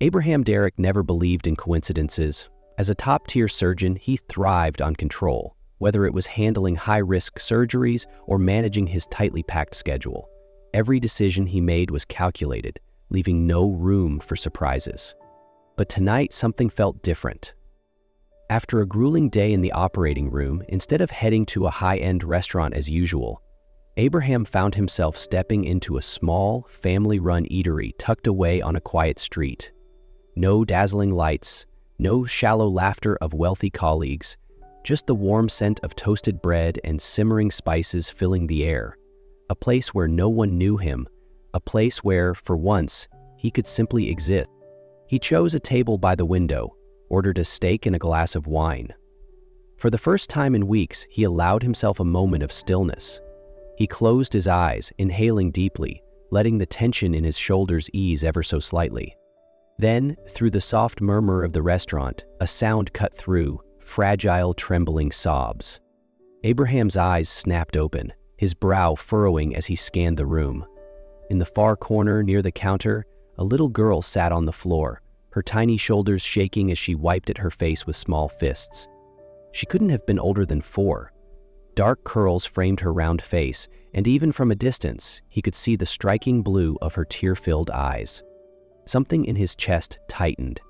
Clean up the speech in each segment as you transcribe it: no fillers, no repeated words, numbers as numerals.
Abraham Derek never believed in coincidences. As a top-tier surgeon, he thrived on control, whether it was handling high-risk surgeries or managing his tightly packed schedule. Every decision he made was calculated, leaving no room for surprises. But tonight, something felt different. After a grueling day in the operating room, instead of heading to a high-end restaurant as usual, Abraham found himself stepping into a small, family-run eatery tucked away on a quiet street. No dazzling lights, no shallow laughter of wealthy colleagues, just the warm scent of toasted bread and simmering spices filling the air. A place where no one knew him, a place where, for once, he could simply exist. He chose a table by the window, ordered a steak and a glass of wine. For the first time in weeks, he allowed himself a moment of stillness. He closed his eyes, inhaling deeply, letting the tension in his shoulders ease ever so slightly. Then, through the soft murmur of the restaurant, a sound cut through, fragile, trembling sobs. Abraham's eyes snapped open, his brow furrowing as he scanned the room. In the far corner near the counter, a little girl sat on the floor, her tiny shoulders shaking as she wiped at her face with small fists. She couldn't have been older than 4. Dark curls framed her round face, and even from a distance, he could see the striking blue of her tear-filled eyes. Something in his chest tightened.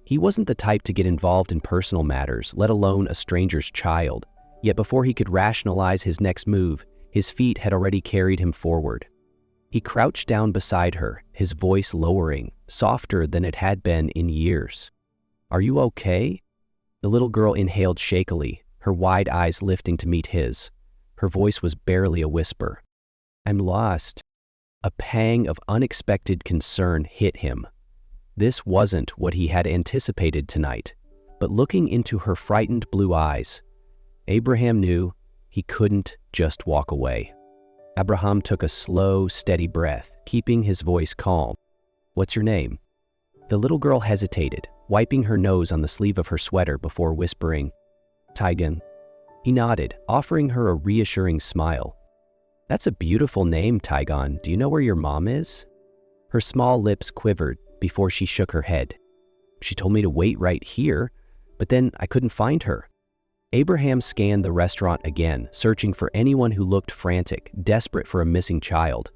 He wasn't the type to get involved in personal matters, let alone a stranger's child. Yet before he could rationalize his next move, his feet had already carried him forward. He crouched down beside her, his voice lowering, softer than it had been in years. "Are you okay?" The little girl inhaled shakily, her wide eyes lifting to meet his. Her voice was barely a whisper. "I'm lost." A pang of unexpected concern hit him. This wasn't what he had anticipated tonight, but looking into her frightened blue eyes, Abraham knew he couldn't just walk away. Abraham took a slow, steady breath, keeping his voice calm. "What's your name?" The little girl hesitated, wiping her nose on the sleeve of her sweater before whispering, "Tigon." He nodded, offering her a reassuring smile. "That's a beautiful name, Tigon. Do you know where your mom is?" Her small lips quivered before she shook her head. "She told me to wait right here, but then I couldn't find her." Abraham scanned the restaurant again, searching for anyone who looked frantic, desperate for a missing child.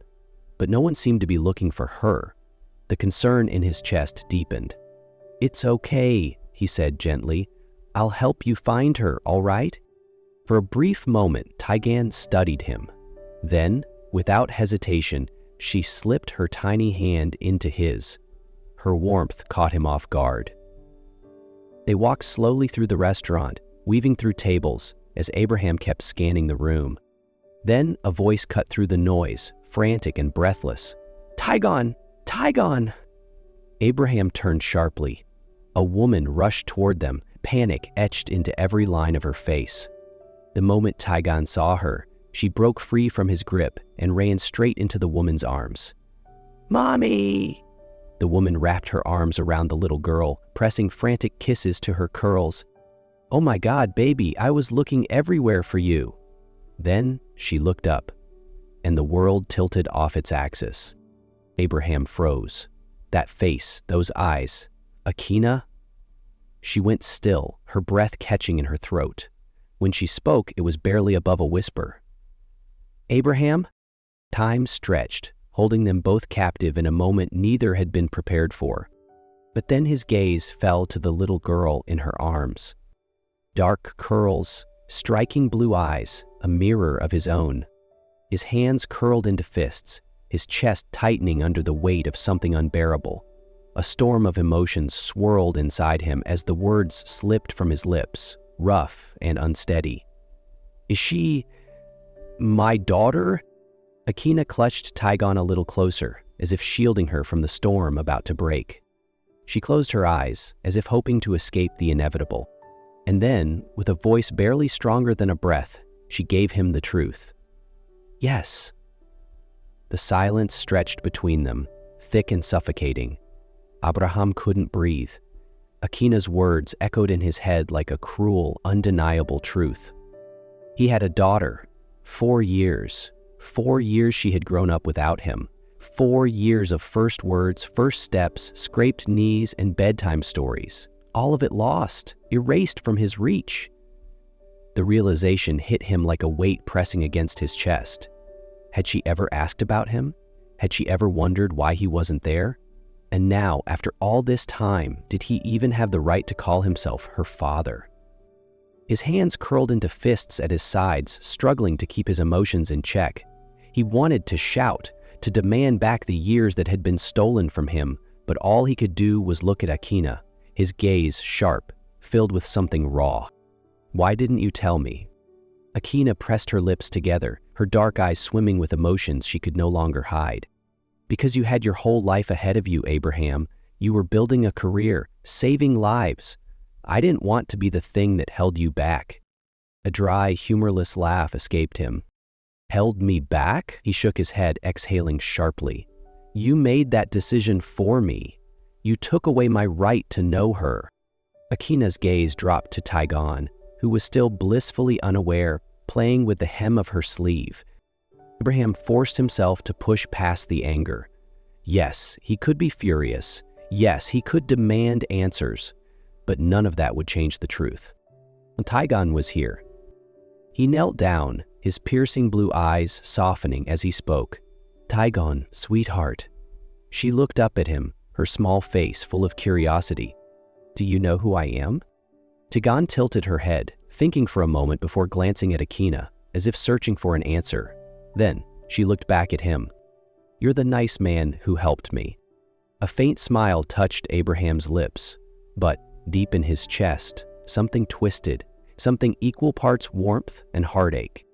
But no one seemed to be looking for her. The concern in his chest deepened. "It's okay," he said gently. "I'll help you find her, all right?" For a brief moment, Tigon studied him. Then, without hesitation, she slipped her tiny hand into his. Her warmth caught him off guard. They walked slowly through the restaurant, weaving through tables as Abraham kept scanning the room. Then a voice cut through the noise, frantic and breathless. "Tigon! Tigon!" Abraham turned sharply. A woman rushed toward them, panic etched into every line of her face. The moment Tigon saw her, she broke free from his grip and ran straight into the woman's arms. "Mommy!" The woman wrapped her arms around the little girl, pressing frantic kisses to her curls. "Oh my God, baby, I was looking everywhere for you." Then she looked up, and the world tilted off its axis. Abraham froze. That face, those eyes. Akina? She went still, her breath catching in her throat. When she spoke, it was barely above a whisper. "Abraham?" Time stretched, holding them both captive in a moment neither had been prepared for. But then his gaze fell to the little girl in her arms. Dark curls, striking blue eyes, a mirror of his own. His hands curled into fists, his chest tightening under the weight of something unbearable. A storm of emotions swirled inside him as the words slipped from his lips, rough and unsteady. "Is she my daughter?" Akina clutched Tigon a little closer, as if shielding her from the storm about to break. She closed her eyes, as if hoping to escape the inevitable. And then, with a voice barely stronger than a breath, she gave him the truth. "Yes." The silence stretched between them, thick and suffocating. Abraham couldn't breathe. Akina's words echoed in his head like a cruel, undeniable truth. He had a daughter. 4 years. 4 years she had grown up without him, 4 years of first words, first steps, scraped knees, and bedtime stories. All of it lost, erased from his reach. The realization hit him like a weight pressing against his chest. Had she ever asked about him? Had she ever wondered why he wasn't there? And now, after all this time, did he even have the right to call himself her father? His hands curled into fists at his sides, struggling to keep his emotions in check. He wanted to shout, to demand back the years that had been stolen from him, but all he could do was look at Akina, his gaze sharp, filled with something raw. "Why didn't you tell me?" Akina pressed her lips together, her dark eyes swimming with emotions she could no longer hide. "Because you had your whole life ahead of you, Abraham. You were building a career, saving lives. I didn't want to be the thing that held you back." A dry, humorless laugh escaped him. "Held me back?" He shook his head, exhaling sharply. "You made that decision for me. You took away my right to know her." Akina's gaze dropped to Tigon, who was still blissfully unaware, playing with the hem of her sleeve. Abraham forced himself to push past the anger. Yes, he could be furious. Yes, he could demand answers. But none of that would change the truth. Tigon was here. He knelt down, his piercing blue eyes softening as he spoke. "Tigon, sweetheart." She looked up at him, her small face full of curiosity. "Do you know who I am?" Tigon tilted her head, thinking for a moment before glancing at Akina, as if searching for an answer. Then, she looked back at him. "You're the nice man who helped me." A faint smile touched Abraham's lips, but deep in his chest, something twisted, something equal parts warmth and heartache.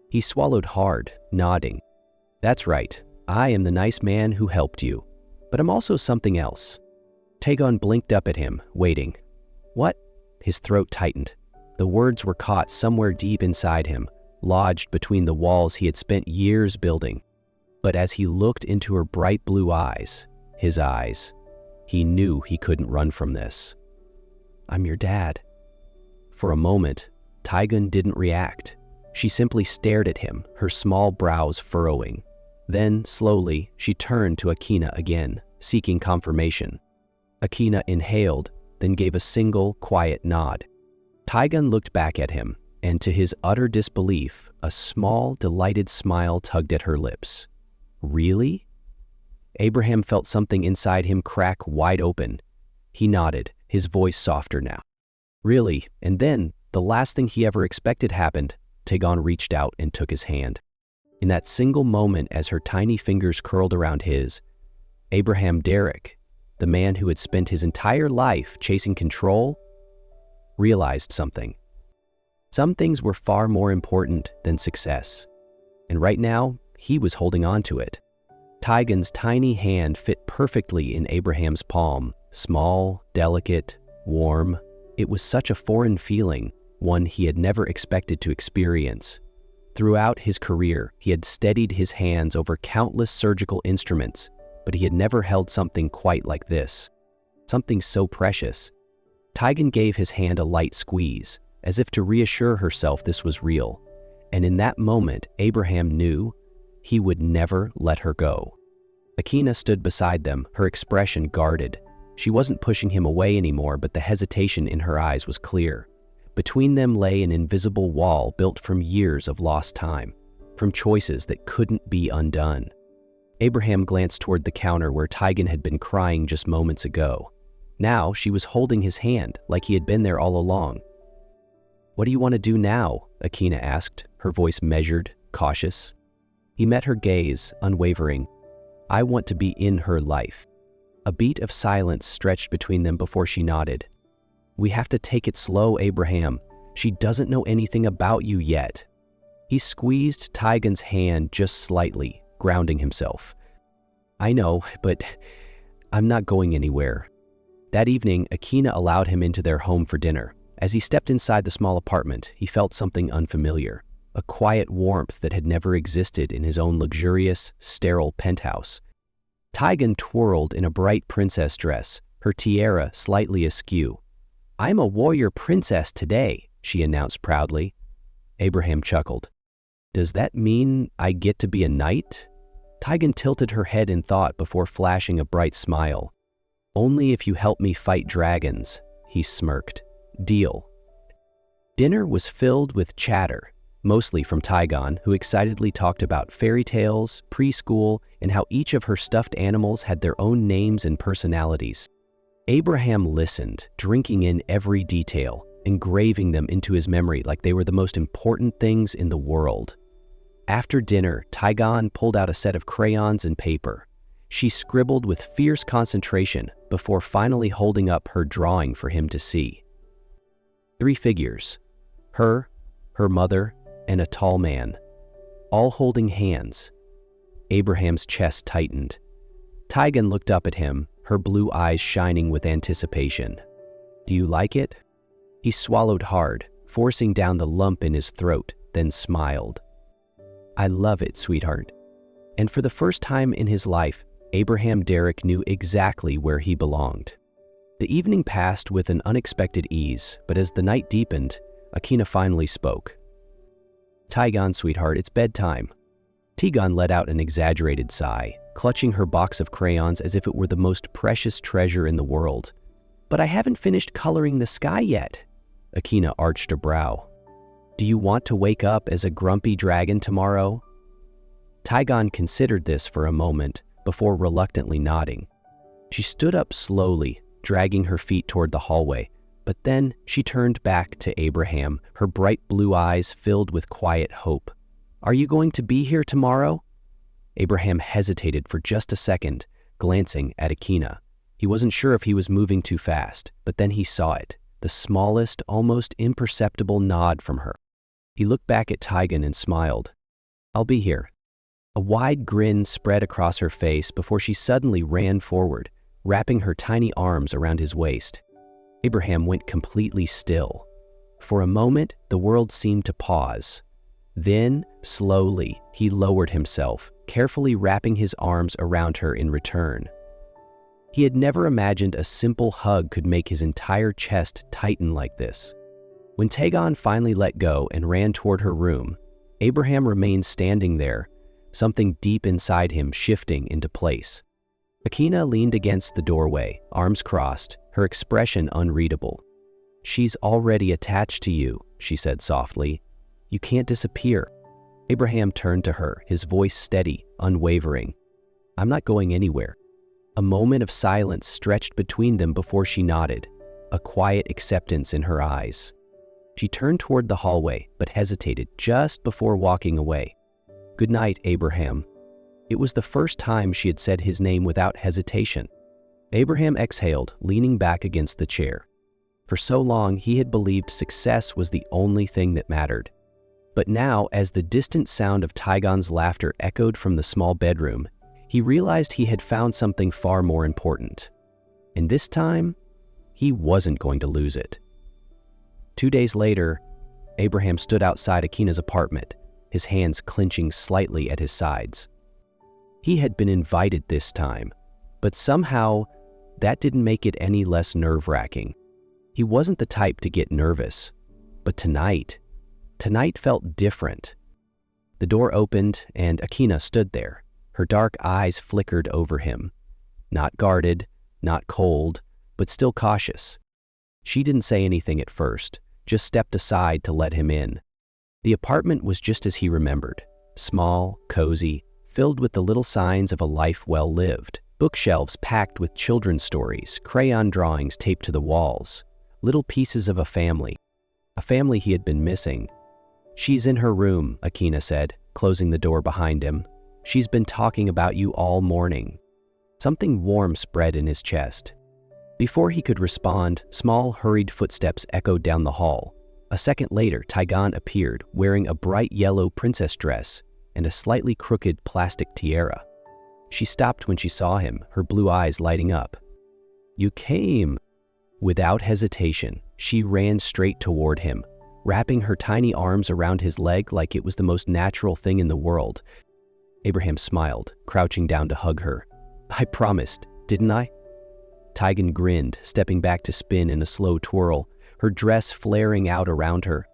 He swallowed hard, nodding. "That's right, I am the nice man who helped you, but I'm also something else." Tigon blinked up at him, waiting. "What?" His throat tightened. The words were caught somewhere deep inside him, lodged between the walls he had spent years building. But as he looked into her bright blue eyes, his eyes, he knew he couldn't run from this. "I'm your dad." For a moment, Tigon didn't react. She simply stared at him, her small brows furrowing. Then, slowly, she turned to Akina again, seeking confirmation. Akina inhaled, then gave a single, quiet nod. Tigon looked back at him, and to his utter disbelief, a small, delighted smile tugged at her lips. "Really?" Abraham felt something inside him crack wide open. He nodded, his voice softer now. "Really?" And then, the last thing he ever expected happened. Tigon reached out and took his hand. In that single moment as her tiny fingers curled around his, Abraham Derrick, the man who had spent his entire life chasing control, realized something. Some things were far more important than success. And right now, he was holding on to it. Tigon's tiny hand fit perfectly in Abraham's palm, small, delicate, warm. It was such a foreign feeling, one he had never expected to experience. Throughout his career, he had steadied his hands over countless surgical instruments, but he had never held something quite like this. Something so precious. Tigon gave his hand a light squeeze, as if to reassure herself this was real. And in that moment, Abraham knew he would never let her go. Akina stood beside them, her expression guarded. She wasn't pushing him away anymore, but the hesitation in her eyes was clear. Between them lay an invisible wall built from years of lost time, from choices that couldn't be undone. Abraham glanced toward the counter where Tigon had been crying just moments ago. Now she was holding his hand like he had been there all along. "What do you want to do now?" Akina asked, her voice measured, cautious. He met her gaze, unwavering. "I want to be in her life." A beat of silence stretched between them before she nodded. "We have to take it slow, Abraham. She doesn't know anything about you yet." He squeezed Tigon's hand just slightly, grounding himself. "I know, but I'm not going anywhere." That evening, Akina allowed him into their home for dinner. As he stepped inside the small apartment, he felt something unfamiliar, a quiet warmth that had never existed in his own luxurious, sterile penthouse. Tigon twirled in a bright princess dress, her tiara slightly askew. "I'm a warrior princess today," she announced proudly. Abraham chuckled. "Does that mean I get to be a knight?" Tigon tilted her head in thought before flashing a bright smile. "Only if you help me fight dragons," he smirked. "Deal." Dinner was filled with chatter, mostly from Tigon, who excitedly talked about fairy tales, preschool, and how each of her stuffed animals had their own names and personalities. Abraham listened, drinking in every detail, engraving them into his memory like they were the most important things in the world. After dinner, Tigon pulled out a set of crayons and paper. She scribbled with fierce concentration before finally holding up her drawing for him to see. 3 figures: her mother, and a tall man, all holding hands. Abraham's chest tightened. Tigon looked up at him, her blue eyes shining with anticipation. "Do you like it?" He swallowed hard, forcing down the lump in his throat, then smiled. "I love it, sweetheart." And for the first time in his life, Abraham Derrick knew exactly where he belonged. The evening passed with an unexpected ease, but as the night deepened, Akina finally spoke. "Tigon, sweetheart, it's bedtime." Tigon let out an exaggerated sigh, clutching her box of crayons as if it were the most precious treasure in the world. "But I haven't finished coloring the sky yet." Akina arched a brow. "Do you want to wake up as a grumpy dragon tomorrow?" Tigon considered this for a moment before reluctantly nodding. She stood up slowly, dragging her feet toward the hallway, but then she turned back to Abraham, her bright blue eyes filled with quiet hope. "Are you going to be here tomorrow?" Abraham hesitated for just a second, glancing at Akina. He wasn't sure if he was moving too fast, but then he saw it, the smallest, almost imperceptible nod from her. He looked back at Tigon and smiled. "I'll be here." A wide grin spread across her face before she suddenly ran forward, wrapping her tiny arms around his waist. Abraham went completely still. For a moment, the world seemed to pause. Then, slowly, he lowered himself, carefully wrapping his arms around her in return. He had never imagined a simple hug could make his entire chest tighten like this. When Tigon finally let go and ran toward her room, Abraham remained standing there, something deep inside him shifting into place. Akina leaned against the doorway, arms crossed, her expression unreadable. "She's already attached to you," she said softly. "You can't disappear." Abraham turned to her, his voice steady, unwavering. "I'm not going anywhere." A moment of silence stretched between them before she nodded, a quiet acceptance in her eyes. She turned toward the hallway, but hesitated just before walking away. "Good night, Abraham." It was the first time she had said his name without hesitation. Abraham exhaled, leaning back against the chair. For so long, he had believed success was the only thing that mattered. But now, as the distant sound of Tigon's laughter echoed from the small bedroom, he realized he had found something far more important. And this time, he wasn't going to lose it. 2 days later, Abraham stood outside Akina's apartment, his hands clenching slightly at his sides. He had been invited this time, but somehow that didn't make it any less nerve-wracking. He wasn't the type to get nervous, but tonight felt different. The door opened and Akina stood there. Her dark eyes flickered over him. Not guarded, not cold, but still cautious. She didn't say anything at first, just stepped aside to let him in. The apartment was just as he remembered, small, cozy, filled with the little signs of a life well lived. Bookshelves packed with children's stories, crayon drawings taped to the walls, little pieces of a family he had been missing. "She's in her room," Akina said, closing the door behind him. "She's been talking about you all morning." Something warm spread in his chest. Before he could respond, small, hurried footsteps echoed down the hall. A second later, Tigon appeared, wearing a bright yellow princess dress and a slightly crooked plastic tiara. She stopped when she saw him, her blue eyes lighting up. "You came." Without hesitation, she ran straight toward him, wrapping her tiny arms around his leg like it was the most natural thing in the world. Abraham smiled, crouching down to hug her. "I promised, didn't I?" Tigon grinned, stepping back to spin in a slow twirl, her dress flaring out around her.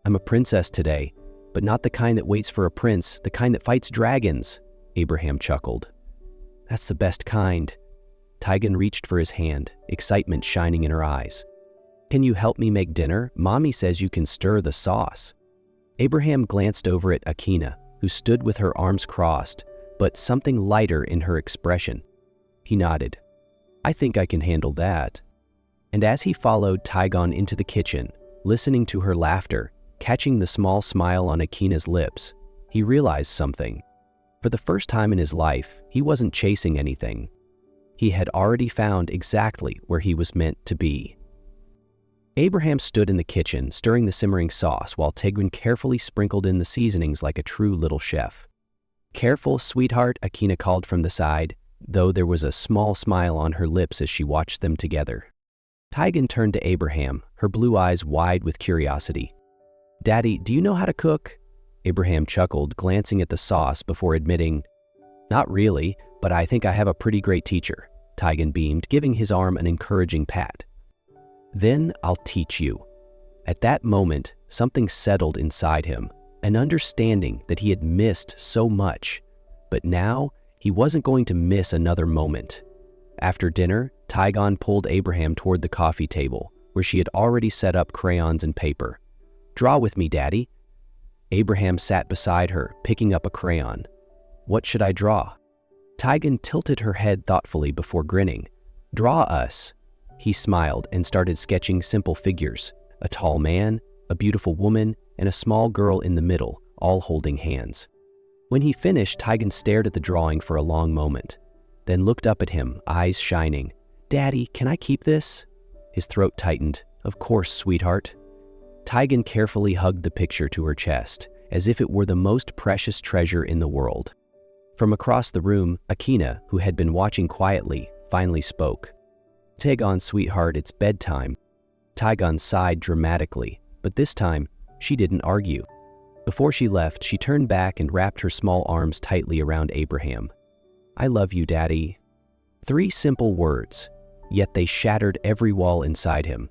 "I'm a princess today, but not the kind that waits for a prince, the kind that fights dragons." Abraham chuckled. That's the best kind. Tigon reached for his hand, excitement shining in her eyes. Can you help me make dinner? Mommy says you can stir the sauce. Abraham glanced over at Akina, who stood with her arms crossed, but something lighter in her expression. He nodded. I think I can handle that. And as he followed Tigon into the kitchen, listening to her laughter, catching the small smile on Akina's lips, he realized something. For the first time in his life, he wasn't chasing anything. He had already found exactly where he was meant to be. Abraham stood in the kitchen, stirring the simmering sauce while Tigon carefully sprinkled in the seasonings like a true little chef. Careful, sweetheart, Akina called from the side, though there was a small smile on her lips as she watched them together. Tigon turned to Abraham, her blue eyes wide with curiosity. Daddy, do you know how to cook? Abraham chuckled, glancing at the sauce before admitting, Not really, but I think I have a pretty great teacher. Tigon beamed, giving his arm an encouraging pat. Then I'll teach you. At that moment, something settled inside him, an understanding that he had missed so much. But now, he wasn't going to miss another moment. After dinner, Tigon pulled Abraham toward the coffee table, where she had already set up crayons and paper. Draw with me, Daddy. Abraham sat beside her, picking up a crayon. What should I draw? Tigon tilted her head thoughtfully before grinning. Draw us. He smiled and started sketching simple figures, a tall man, a beautiful woman, and a small girl in the middle, all holding hands. When he finished, Tigon stared at the drawing for a long moment, then looked up at him, eyes shining. Daddy, can I keep this? His throat tightened. Of course, sweetheart. Tigon carefully hugged the picture to her chest, as if it were the most precious treasure in the world. From across the room, Akina, who had been watching quietly, finally spoke. Tigon, sweetheart, it's bedtime. Tigon sighed dramatically, but this time, she didn't argue. Before she left, she turned back and wrapped her small arms tightly around Abraham. I love you, Daddy. 3 simple words, yet they shattered every wall inside him.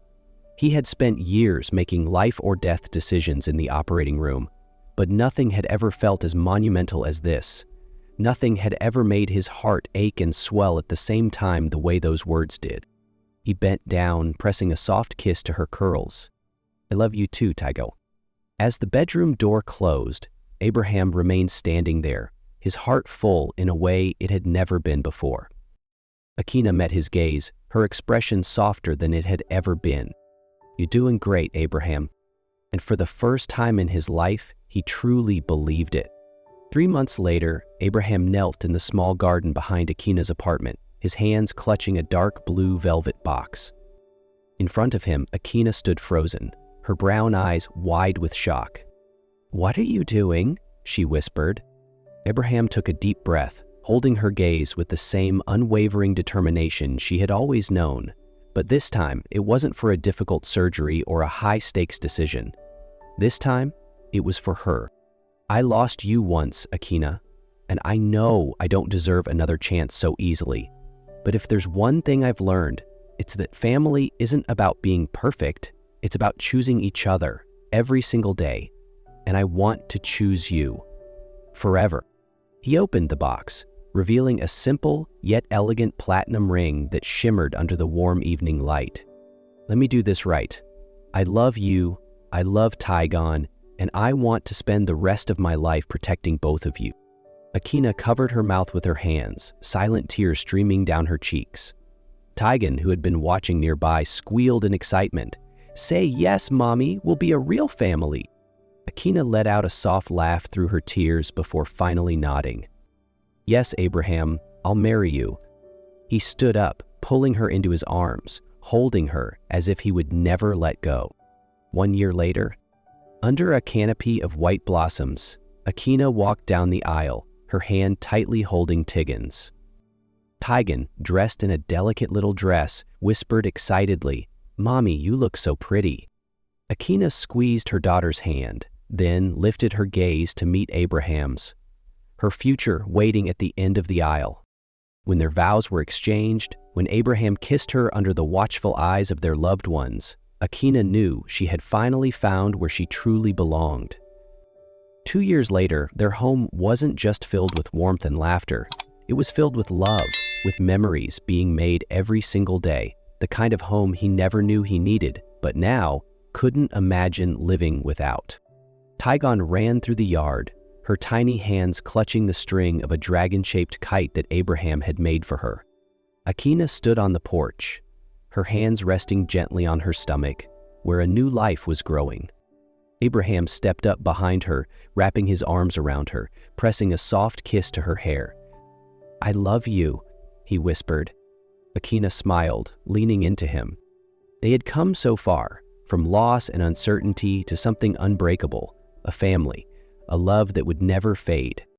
He had spent years making life or death decisions in the operating room, but nothing had ever felt as monumental as this. Nothing had ever made his heart ache and swell at the same time the way those words did. He bent down, pressing a soft kiss to her curls. I love you too, Tigon. As the bedroom door closed, Abraham remained standing there, his heart full in a way it had never been before. Akina met his gaze, her expression softer than it had ever been. You're doing great, Abraham. And for the first time in his life, he truly believed it. 3 months later, Abraham knelt in the small garden behind Akina's apartment, his hands clutching a dark blue velvet box. In front of him, Akina stood frozen, her brown eyes wide with shock. What are you doing? She whispered. Abraham took a deep breath, holding her gaze with the same unwavering determination she had always known. But this time, it wasn't for a difficult surgery or a high-stakes decision. This time, it was for her. I lost you once, Akina, and I know I don't deserve another chance so easily. But if there's one thing I've learned, it's that family isn't about being perfect. It's about choosing each other every single day. And I want to choose you. Forever. He opened the box, revealing a simple yet elegant platinum ring that shimmered under the warm evening light. Let me do this right. I love you, I love Tigon, and I want to spend the rest of my life protecting both of you. Akina covered her mouth with her hands, silent tears streaming down her cheeks. Tigon, who had been watching nearby, squealed in excitement. Say yes, Mommy, we'll be a real family. Akina let out a soft laugh through her tears before finally nodding. Yes, Abraham, I'll marry you. He stood up, pulling her into his arms, holding her as if he would never let go. 1 year later, under a canopy of white blossoms, Akina walked down the aisle, her hand tightly holding Tigon's. Tigon, dressed in a delicate little dress, whispered excitedly, Mommy, you look so pretty. Akina squeezed her daughter's hand, then lifted her gaze to meet Abraham's, her future waiting at the end of the aisle. When their vows were exchanged, when Abraham kissed her under the watchful eyes of their loved ones, Akina knew she had finally found where she truly belonged. 2 years later, their home wasn't just filled with warmth and laughter. It was filled with love, with memories being made every single day, the kind of home he never knew he needed, but now couldn't imagine living without. Tigon ran through the yard, her tiny hands clutching the string of a dragon-shaped kite that Abraham had made for her. Akina stood on the porch, her hands resting gently on her stomach, where a new life was growing. Abraham stepped up behind her, wrapping his arms around her, pressing a soft kiss to her hair. "I love you," he whispered. Akina smiled, leaning into him. They had come so far, from loss and uncertainty to something unbreakable, a family, a love that would never fade.